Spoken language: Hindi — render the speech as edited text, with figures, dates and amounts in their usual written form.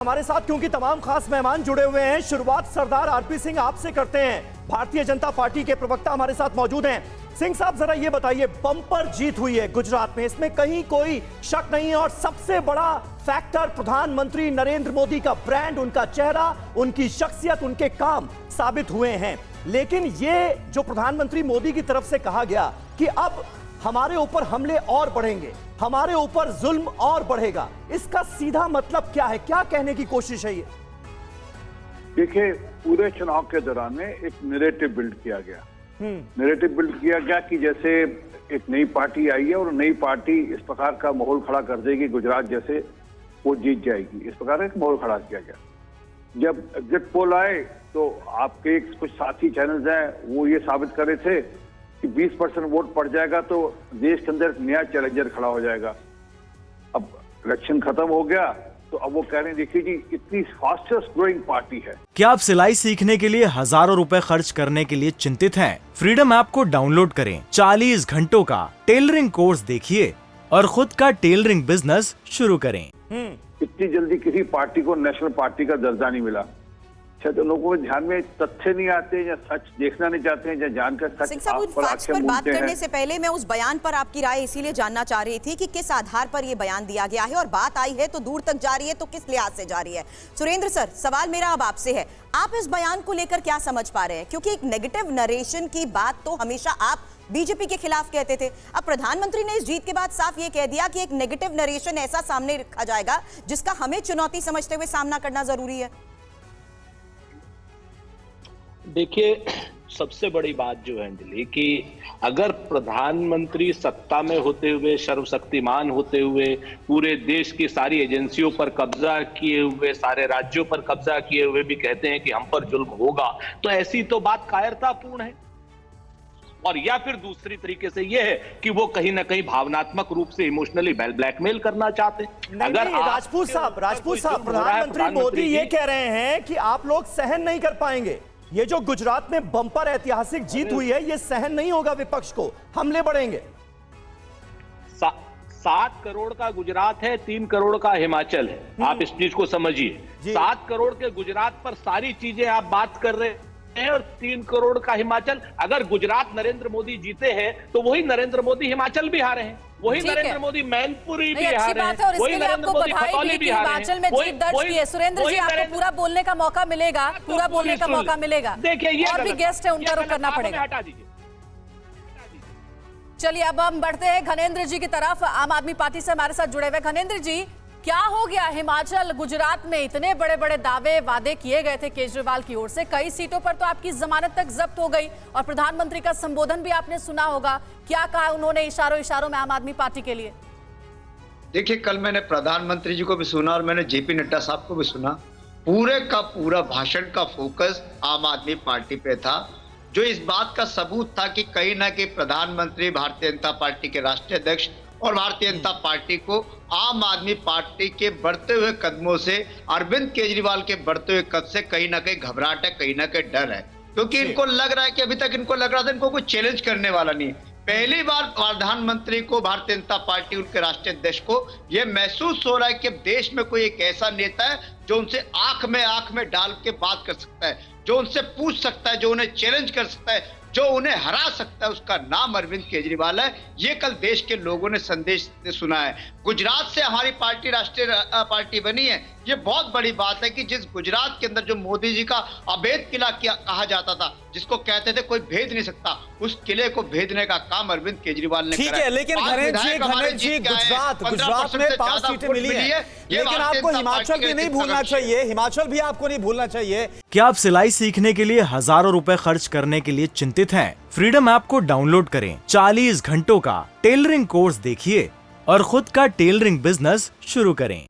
हमारे साथ क्योंकि तमाम खास मेहमान जुड़े हुए हैं। शुरुआत सरदार आरपी सिंह आपसे करते हैं। भारतीय जनता पार्टी के प्रवक्ता हमारे साथ मौजूद हैं। सिंह साहब, जरा ये बताइए, बम्पर जीत हुई है गुजरात में, इसमें कहीं कोई शक नहीं है, और सबसे बड़ा फैक्टर प्रधानमंत्री नरेंद्र मोदी का ब्रांड, उनका चेहरा, उनकी शख्सियत, उनके काम साबित हुए हैं। लेकिन ये जो प्रधानमंत्री मोदी की तरफ से कहा गया कि अब हमारे ऊपर हमले और बढ़ेंगे, हमारे ऊपर जुल्म और बढ़ेगा, इसका सीधा मतलब क्या है? क्या कहने की कोशिश है ये? देखिए, पूरे चुनाव के दौरान में एक नैरेटिव बिल्ड किया गया। नैरेटिव बिल्ड किया गया कि जैसे एक नई पार्टी आई है और नई पार्टी इस प्रकार का माहौल खड़ा कर देगी, गुजरात जैसे वो जीत जाएगी, इस प्रकार का एक माहौल खड़ा किया गया। जब एग्जिट पोल आए तो आपके कुछ साथी चैनल्स हैं, वो ये साबित कर रहे थे कि 20% वोट पड़ जाएगा तो देश के अंदर नया चैलेंजर खड़ा हो जाएगा। अब इलेक्शन खत्म हो गया तो अब वो कह रहे हैं, देखिए जी, इतनी फास्टेस्ट ग्रोइंग पार्टी है। क्या आप सिलाई सीखने के लिए हजारों रुपए खर्च करने के लिए चिंतित हैं? फ्रीडम ऐप को डाउनलोड करें, 40 घंटों का टेलरिंग कोर्स देखिए और खुद का टेलरिंग बिजनेस शुरू करें। इतनी जल्दी किसी पार्टी को नेशनल पार्टी का दर्जा नहीं मिला। शायद तो लोगों के ध्यान में तथ्य नहीं आते, या सच देखना नहीं चाहते हैं, या जानकर सच सिंह साहब, फैक्ट्स पर बात करने से पहले मैं उस बयान पर आपकी राय इसीलिए जानना चाह रही थी कि किस आधार पर यह बयान दिया गया है, और बात आई है तो दूर तक जा रही है तो किस लिहाज से जा रही है। सुरेंद्र सर, सवाल मेरा अब आपसे है, आप इस बयान को लेकर क्या समझ पा रहे हैं? क्योंकि एक नेगेटिव नरेशन की बात तो हमेशा आप बीजेपी के खिलाफ कहते थे, अब प्रधानमंत्री ने इस जीत के बाद साफ ये कह दिया कि एक नेगेटिव नरेशन ऐसा सामने रखा जाएगा जिसका हमें चुनौती समझते हुए सामना करना जरूरी है। देखिए, सबसे बड़ी बात जो है अंजलि, कि अगर प्रधानमंत्री सत्ता में होते हुए, सर्वशक्तिमान होते हुए, पूरे देश की सारी एजेंसियों पर कब्जा किए हुए, सारे राज्यों पर कब्जा किए हुए भी कहते हैं कि हम पर जुल्म होगा, तो ऐसी तो बात कायरतापूर्ण है। और या फिर दूसरी तरीके से यह है कि वो कहीं ना कहीं भावनात्मक रूप से इमोशनली ब्लैकमेल करना चाहते हैं। अगर राजपूत साहब, प्रधानमंत्री मोदी ये कह रहे हैं कि आप लोग सहन नहीं कर पाएंगे, ये जो गुजरात में बम्पर ऐतिहासिक जीत हुई है, ये सहन नहीं होगा, विपक्ष को हमले बढ़ेंगे। 7 करोड़ का गुजरात है, 3 करोड़ का हिमाचल है, आप इस चीज को समझिए। 7 करोड़ के गुजरात पर सारी चीजें आप बात कर रहे हैं, और 3 करोड़ का हिमाचल। अगर गुजरात नरेंद्र मोदी जीते हैं तो वही नरेंद्र मोदी हिमाचल भी हारे हैं, वही नरेंद्र मोदी मैनपुरी भी हारे हैं, वही नरेंद्र मोदी खतौली भी हारे हैं। हिमाचल में जीत दर्ज की है। सुरेंद्र जी, आपको पूरा बोलने का मौका मिलेगा, पूरा बोलने का मौका मिलेगा। देखिए, ये और भी गेस्ट है, उनका रुख करना पड़ेगा। हटा दीजिए। चलिए, अब हम बढ़ते हैं घनेंद्र जी की तरफ, आम आदमी पार्टी से हमारे साथ जुड़े हुए। घनेंद्र जी, क्या हो गया? हिमाचल, गुजरात में इतने बड़े बड़े दावे वादे किए गए थे केजरीवाल की ओर से, कई सीटों पर तो आपकी जमानत तक जब्त हो गई, और प्रधानमंत्री का संबोधन भी आपने सुना होगा, क्या कहा उन्होंने इशारों इशारों में आम आदमी पार्टी के लिए? देखिए, कल मैंने प्रधानमंत्री जी को भी सुना और मैंने जेपी नड्डा साहब को भी सुना। पूरे का पूरा भाषण का फोकस आम आदमी पार्टी पे था, जो इस बात का सबूत था कि कहीं ना कहीं प्रधानमंत्री, भारतीय जनता पार्टी के राष्ट्रीय अध्यक्ष और भारतीय जनता पार्टी को आम आदमी पार्टी के बढ़ते हुए कदमों से, अरविंद केजरीवाल के बढ़ते हुए कद से कहीं ना कहीं घबराहट है, कहीं ना कहीं डर है। क्योंकि इनको लग रहा है कि अभी तक इनको लग रहा था इनको कोई चैलेंज करने वाला नहीं। पहली बार प्रधानमंत्री को, भारतीय जनता पार्टी, उनके राष्ट्रीय अध्यक्ष को यह महसूस हो रहा है कि अब देश में कोई एक ऐसा नेता है जो उनसे आंख में डाल के बात कर सकता है, जो उनसे पूछ सकता है, जो उन्हें चैलेंज कर सकता है, जो उन्हें हरा सकता है। उसका नाम अरविंद केजरीवाल है। ये कल देश के लोगों ने संदेश सुना है। गुजरात से हमारी पार्टी राष्ट्रीय पार्टी बनी है, ये बहुत बड़ी बात है कि जिस गुजरात के अंदर जो मोदी जी का अभेद किला कहा जाता था, जिसको कहते थे कोई भेद नहीं सकता, उस किले को भेदने का काम अरविंद केजरीवाल ने ठीक है। लेकिन घनेंद्र जी, गुजरात में 5 सीटें मिली हैं, लेकिन आपको हिमाचल भी नहीं भूलना चाहिए, हिमाचल भी आपको नहीं भूलना चाहिए। क्या आप सिलाई सीखने के लिए हजारों रुपए खर्च करने के लिए चिंतित हैं? फ्रीडम ऐप को डाउनलोड करें, 40 घंटों का टेलरिंग कोर्स देखिए और खुद का टेलरिंग बिजनेस शुरू करें।